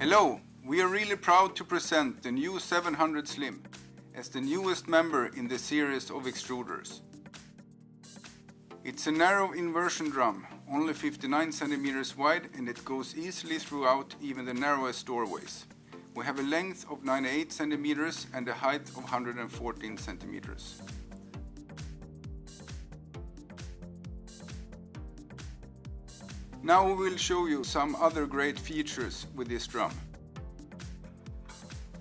Hello, we are really proud to present the new 700 Slim as the newest member in the series of extruders. It's a narrow inversion drum, only 59 cm wide, and it goes easily throughout even the narrowest doorways. We have a length of 98 cm and a height of 114 cm. Now we will show you some other great features with this drum.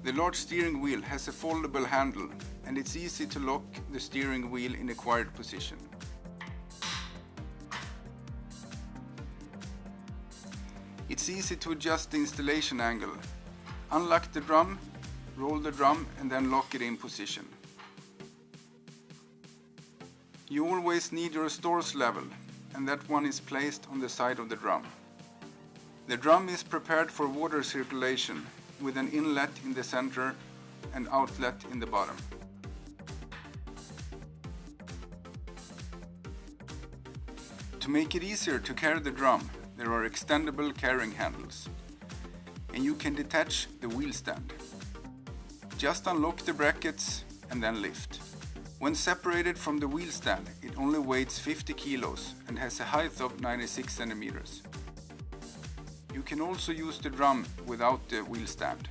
The large steering wheel has a foldable handle and it's easy to lock the steering wheel in a quiet position. It's easy to adjust the installation angle. Unlock the drum, roll the drum and then lock it in position. You always need your stores level, and that one is placed on the side of the drum. The drum is prepared for water circulation with an inlet in the center and outlet in the bottom. To make it easier to carry the drum, there are extendable carrying handles, and you can detach the wheel stand. Just unlock the brackets and then lift. When separated from the wheel stand, it only weighs 50 kilos and has a height of 96 centimeters. You can also use the drum without the wheel stand.